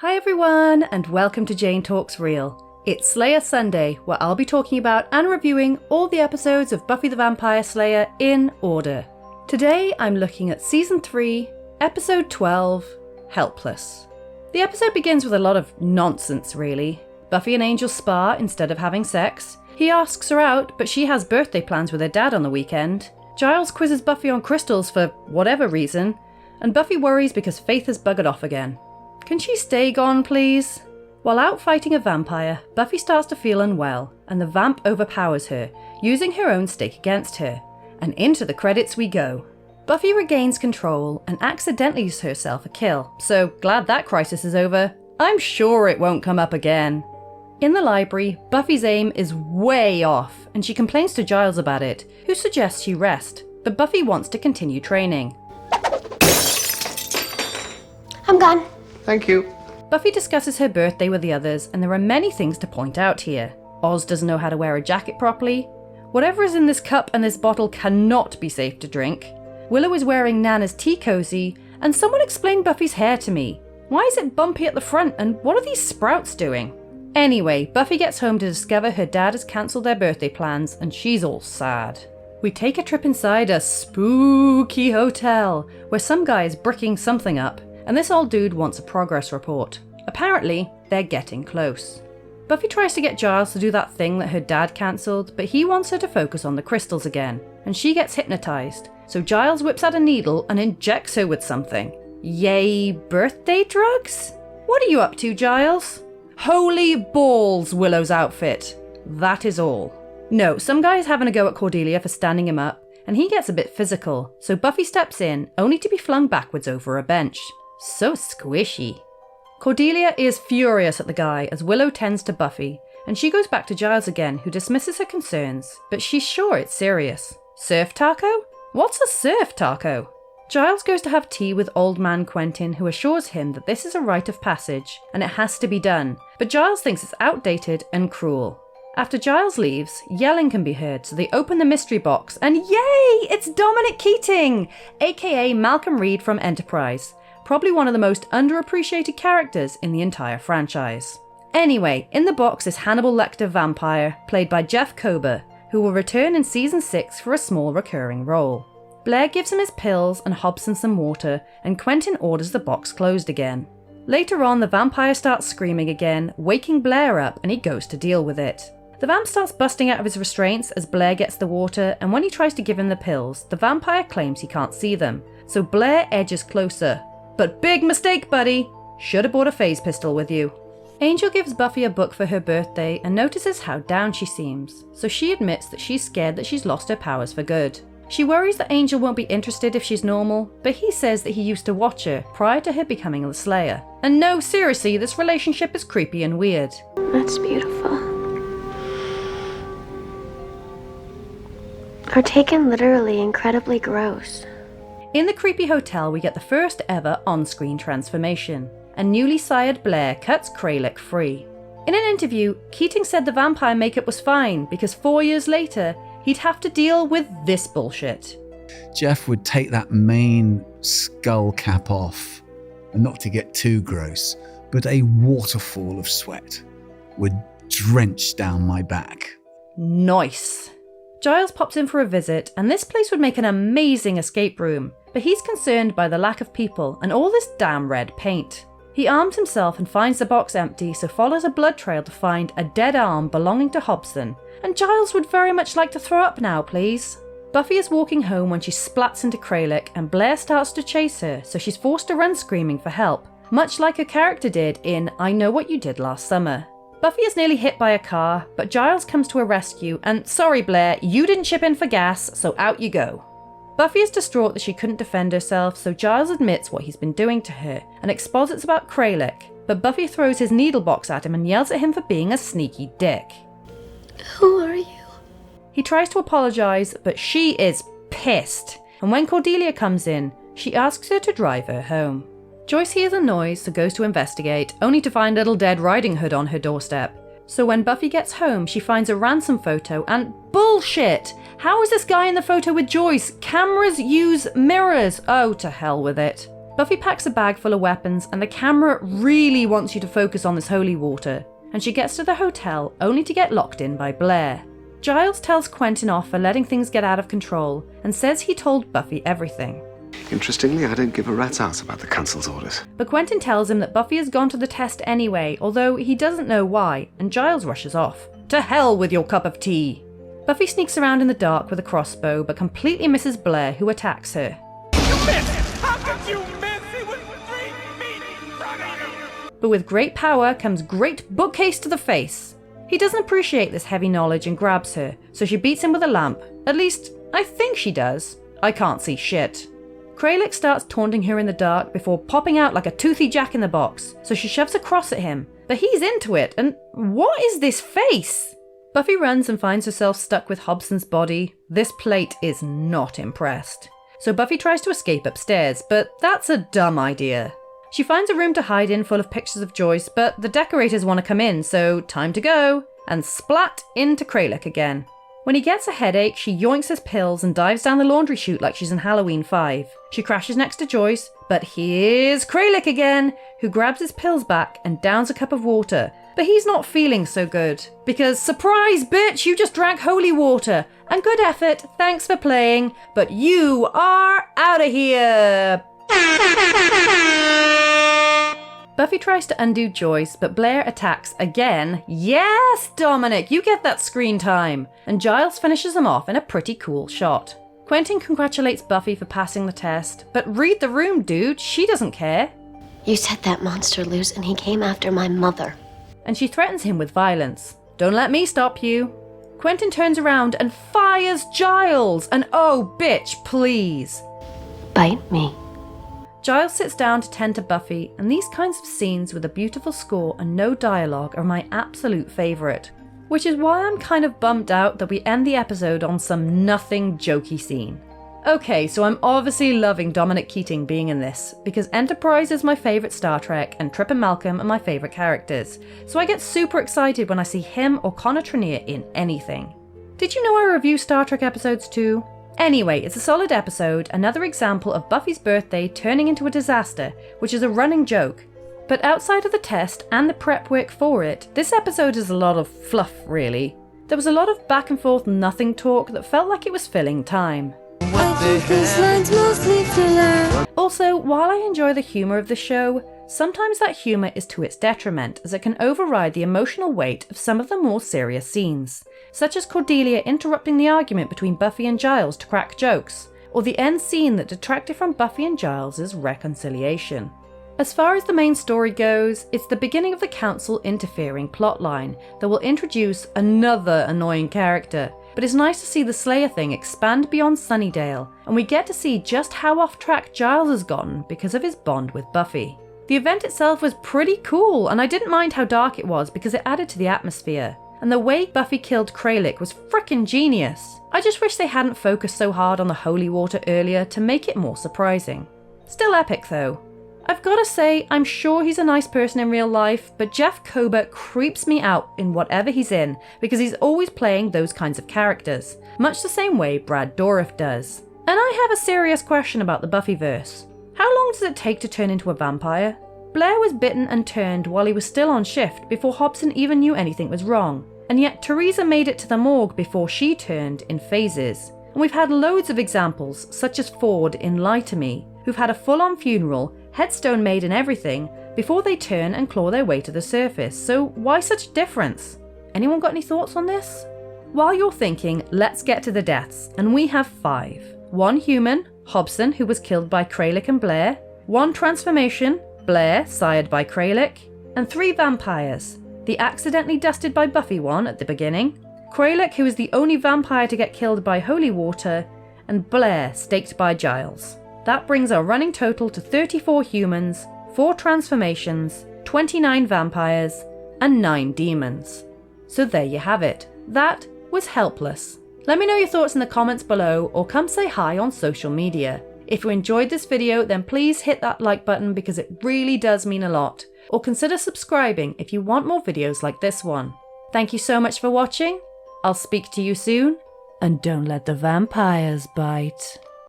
Hi everyone, and welcome to Jane Talks Real. It's Slayer Sunday, where I'll be talking about and reviewing all the episodes of Buffy the Vampire Slayer in order. Today I'm looking at Season 3, Episode 12, Helpless. The episode begins with a lot of nonsense, really. Buffy and Angel spar instead of having sex. He asks her out, but she has birthday plans with her dad on the weekend. Giles quizzes Buffy on crystals for whatever reason, and Buffy worries because Faith has buggered off again. Can she stay gone, please? While out fighting a vampire, Buffy starts to feel unwell, and the vamp overpowers her, using her own stake against her. And into the credits we go. Buffy regains control and accidentally gives herself a kill, so glad that crisis is over. I'm sure it won't come up again. In the library, Buffy's aim is way off, and she complains to Giles about it, who suggests she rest, but Buffy wants to continue training. I'm gone. Thank you. Buffy discusses her birthday with the others, and there are many things to point out here. Oz doesn't know how to wear a jacket properly. Whatever is in this cup and this bottle cannot be safe to drink. Willow is wearing Nana's tea cozy, and someone explain Buffy's hair to me. Why is it bumpy at the front, and what are these sprouts doing? Anyway, Buffy gets home to discover her dad has cancelled their birthday plans, and she's all sad. We take a trip inside a spooky hotel, where some guy is bricking something up, and this old dude wants a progress report. Apparently, they're getting close. Buffy tries to get Giles to do that thing that her dad cancelled, but he wants her to focus on the crystals again, and she gets hypnotised, so Giles whips out a needle and injects her with something. Yay, birthday drugs? What are you up to, Giles? Holy balls, Willow's outfit. That is all. No, some guy is having a go at Cordelia for standing him up, and he gets a bit physical, so Buffy steps in, only to be flung backwards over a bench. So squishy. Cordelia is furious at the guy as Willow tends to Buffy, and she goes back to Giles again, who dismisses her concerns, but she's sure it's serious. Surf taco? What's a surf taco? Giles goes to have tea with old man Quentin, who assures him that this is a rite of passage, and it has to be done, but Giles thinks it's outdated and cruel. After Giles leaves, yelling can be heard, so they open the mystery box, and yay! It's Dominic Keating, aka Malcolm Reed from Enterprise. Probably one of the most underappreciated characters in the entire franchise. Anyway, in the box is Hannibal Lecter Vampire, played by Jeff Kober, who will return in Season 6 for a small recurring role. Blair gives him his pills and Hobson some water, and Quentin orders the box closed again. Later on, the vampire starts screaming again, waking Blair up, and he goes to deal with it. The vamp starts busting out of his restraints as Blair gets the water, and when he tries to give him the pills, the vampire claims he can't see them, so Blair edges closer. But big mistake, buddy! Should have brought a phase pistol with you. Angel gives Buffy a book for her birthday and notices how down she seems, so she admits that she's scared that she's lost her powers for good. She worries that Angel won't be interested if she's normal, but he says that he used to watch her prior to her becoming the Slayer. And no, seriously, this relationship is creepy and weird. That's beautiful. Or taken literally incredibly gross. In the creepy hotel, we get the first ever on-screen transformation, and newly sired Blair cuts Kralik free. In an interview, Keating said the vampire makeup was fine because 4 years later, he'd have to deal with this bullshit. Jeff would take that main skull cap off, and not to get too gross, but a waterfall of sweat would drench down my back. Nice. Giles pops in for a visit, and this place would make an amazing escape room, but he's concerned by the lack of people and all this damn red paint. He arms himself and finds the box empty, so follows a blood trail to find a dead arm belonging to Hobson, and Giles would very much like to throw up now, please. Buffy is walking home when she splats into Kralik, and Blair starts to chase her, so she's forced to run screaming for help, much like her character did in I Know What You Did Last Summer. Buffy is nearly hit by a car, but Giles comes to her rescue, and sorry Blair, you didn't chip in for gas, so out you go. Buffy is distraught that she couldn't defend herself, so Giles admits what he's been doing to her, and exposits about Kralik, but Buffy throws his needle box at him and yells at him for being a sneaky dick. Who are you? He tries to apologise, but she is pissed, and when Cordelia comes in, she asks her to drive her home. Joyce hears a noise, so goes to investigate, only to find Little Dead Riding Hood on her doorstep. So when Buffy gets home, she finds a ransom photo and bullshit! How is this guy in the photo with Joyce? Cameras use mirrors! Oh, to hell with it. Buffy packs a bag full of weapons, and the camera really wants you to focus on this holy water, and she gets to the hotel only to get locked in by Blair. Giles tells Quentin off for letting things get out of control and says he told Buffy everything. Interestingly, I don't give a rat's ass about the council's orders. But Quentin tells him that Buffy has gone to the test anyway, although he doesn't know why, and Giles rushes off. To hell with your cup of tea! Buffy sneaks around in the dark with a crossbow, but completely misses Blair, who attacks her. You missed! How could you miss? It was 3 feet in front of you! But with great power comes great bookcase to the face. He doesn't appreciate this heavy knowledge and grabs her, so she beats him with a lamp. At least, I think she does. I can't see shit. Kralik starts taunting her in the dark before popping out like a toothy jack-in-the-box, so she shoves a cross at him. But he's into it, and what is this face? Buffy runs and finds herself stuck with Hobson's body. This plate is not impressed. So Buffy tries to escape upstairs, but that's a dumb idea. She finds a room to hide in full of pictures of Joyce, but the decorators want to come in, so time to go, and splat into Kralik again. When he gets a headache, she yoinks his pills and dives down the laundry chute like she's in Halloween 5. She crashes next to Joyce, but here's Kralik again, who grabs his pills back and downs a cup of water. But he's not feeling so good, because surprise bitch, you just drank holy water, and good effort, thanks for playing, but you are out of here! Buffy tries to undo Joyce, but Blair attacks again. Yes, Dominic, you get that screen time! And Giles finishes him off in a pretty cool shot. Quentin congratulates Buffy for passing the test, but read the room, dude, she doesn't care. You set that monster loose and he came after my mother. And she threatens him with violence. Don't let me stop you. Quentin turns around and fires Giles, and oh bitch, please. Bite me. Giles sits down to tend to Buffy, and these kinds of scenes with a beautiful score and no dialogue are my absolute favourite. Which is why I'm kind of bummed out that we end the episode on some nothing jokey scene. Okay, so I'm obviously loving Dominic Keating being in this, because Enterprise is my favourite Star Trek and Trip and Malcolm are my favourite characters, so I get super excited when I see him or Connor Trenier in anything. Did you know I review Star Trek episodes too? Anyway, it's a solid episode, another example of Buffy's birthday turning into a disaster, which is a running joke. But outside of the test and the prep work for it, this episode is a lot of fluff, really. There was a lot of back and forth nothing talk that felt like it was filling time. Also, while I enjoy the humour of the show, sometimes that humour is to its detriment, as it can override the emotional weight of some of the more serious scenes, such as Cordelia interrupting the argument between Buffy and Giles to crack jokes, or the end scene that detracted from Buffy and Giles' reconciliation. As far as the main story goes, it's the beginning of the Council interfering plotline that will introduce another annoying character, but it's nice to see the Slayer thing expand beyond Sunnydale, and we get to see just how off track Giles has gotten because of his bond with Buffy. The event itself was pretty cool, and I didn't mind how dark it was because it added to the atmosphere, and the way Buffy killed Kralik was frickin' genius. I just wish they hadn't focused so hard on the holy water earlier to make it more surprising. Still epic though. I've gotta say, I'm sure he's a nice person in real life, but Jeff Kober creeps me out in whatever he's in because he's always playing those kinds of characters, much the same way Brad Dourif does. And I have a serious question about the Buffyverse. How long does it take to turn into a vampire? Blair was bitten and turned while he was still on shift before Hobson even knew anything was wrong, and yet Teresa made it to the morgue before she turned in phases. And we've had loads of examples, such as Ford in Lie to Me, who've had a full-on funeral, headstone made and everything, before they turn and claw their way to the surface, so why such difference? Anyone got any thoughts on this? While you're thinking, let's get to the deaths, and we have 5. 1 human, Hobson, who was killed by Kralik and Blair, 1 transformation, Blair, sired by Kralik, and 3 vampires, the accidentally dusted by Buffy one at the beginning, Kralik, who is the only vampire to get killed by holy water, and Blair, staked by Giles. That brings our running total to 34 humans, 4 transformations, 29 vampires, and 9 demons. So there you have it. That was Helpless. Let me know your thoughts in the comments below, or come say hi on social media. If you enjoyed this video, then please hit that like button because it really does mean a lot. Or consider subscribing if you want more videos like this one. Thank you so much for watching. I'll speak to you soon, and don't let the vampires bite.